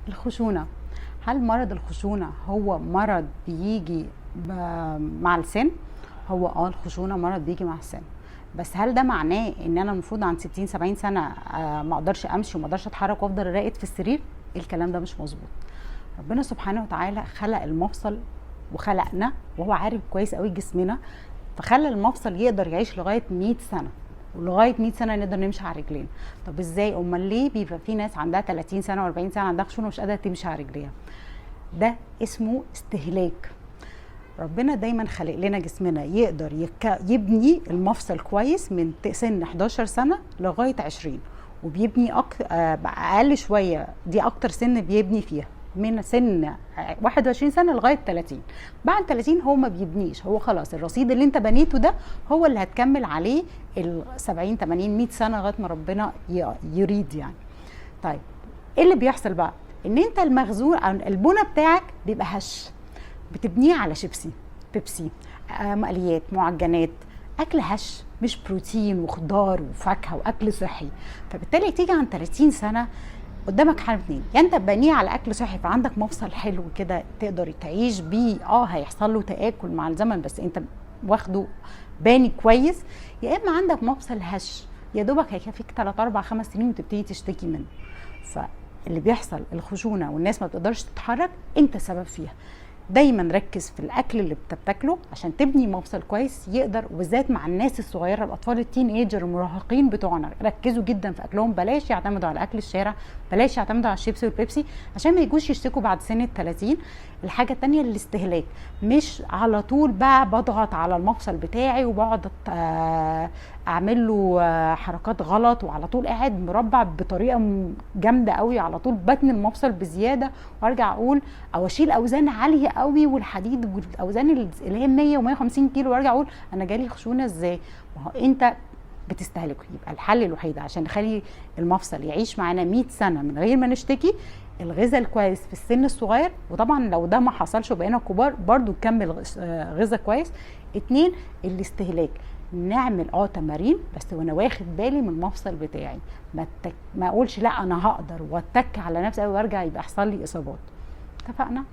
الخشونة. هل مرض الخشونة هو مرض بيجي مع السن؟ هو الخشونة مرض بيجي مع السن، بس هل ده معناه ان انا المفروض عند 60 70 سنة ما اقدرش امشي وما اقدرش اتحرك وافضل راقد في السرير؟ الكلام ده مش مظبوط. ربنا سبحانه وتعالى خلق المفصل وخلقنا وهو عارف كويس قوي جسمنا، فخلى المفصل يقدر يعيش لغايه 100 سنه، ولغايه 100 سنه نقدر نمشي على رجلين. طب ازاي؟ امال ليه بيبقى في ناس عندها 30 سنه و40 سنه عندها خشونه ومش قادره تمشي على رجليها؟ ده اسمه استهلاك. ربنا دايما خلق لنا جسمنا يقدر يبني المفصل كويس من سن 11 سنه لغايه 20، وبيبني اقل شويه، دي اكتر سن بيبني فيها من سن 21 سنه لغايه 30. بعد 30 هو ما بيبنيش، هو خلاص الرصيد اللي انت بنيته ده هو اللي هتكمل عليه ال 70 80 100 سنه لغايه ما ربنا يريد يعني. طيب ايه اللي بيحصل بقى؟ ان انت المخزون او البنى بتاعك بيبقى هش، بتبنيه على بيبسي، مقليات، معجنات، اكل هش مش بروتين وخضار وفاكهه واكل صحي. فبالتالي تيجي عن 30 سنه قدامك حل اتنين، يا انت بانيه على اكل صحي فعندك مفصل حلو كده تقدر تعيش بيه، هيحصل له تاكل مع الزمن بس انت واخده باني كويس، يا اما عندك مفصل هش يا دوبك هيكفيك 3 4 5 سنين وتبتدي تشتكي منه. فاللي بيحصل الخشونه والناس ما بتقدرش تتحرك انت سبب فيها. دايما ركز في الاكل اللي بتاكله عشان تبني مفصل كويس يقدر، وبالذات مع الناس الصغيره، الاطفال التين ايجر المراهقين بتوعنا، ركزوا جدا في اكلهم، بلاش يعتمدوا على اكل الشارع، بلاش يعتمدوا على الشيبسي والبيبسي عشان ما يجوش يشتكوا بعد سن ال30. الحاجه الثانيه الاستهلاك، مش على طول بقى بضغط على المفصل بتاعي وبقعد اعمل له حركات غلط وعلى طول قاعد مربع بطريقه جامده قوي، على طول بتني المفصل بزياده وارجع اقول او اشيل اوزان عاليه قوي والحديد والاوزان اللي هي 100 و150 كيلو وارجع اقول انا جالي خشونه ازاي؟ ما هو انت بتستهلكه. يبقى الحل الوحيد عشان نخلي المفصل يعيش معانا 100 سنه من غير ما نشتكي الغذاء الكويس في السن الصغير، وطبعا لو ده ما حصلش وبقينا كبار برضو نكمل غذاء كويس. 2 الاستهلاك، نعمل تمارين بس وانا واخد بالي من المفصل بتاعي، ما اقولش لا انا هقدر واتك على نفسي وارجع يبقى يحصل لي اصابات. اتفقنا؟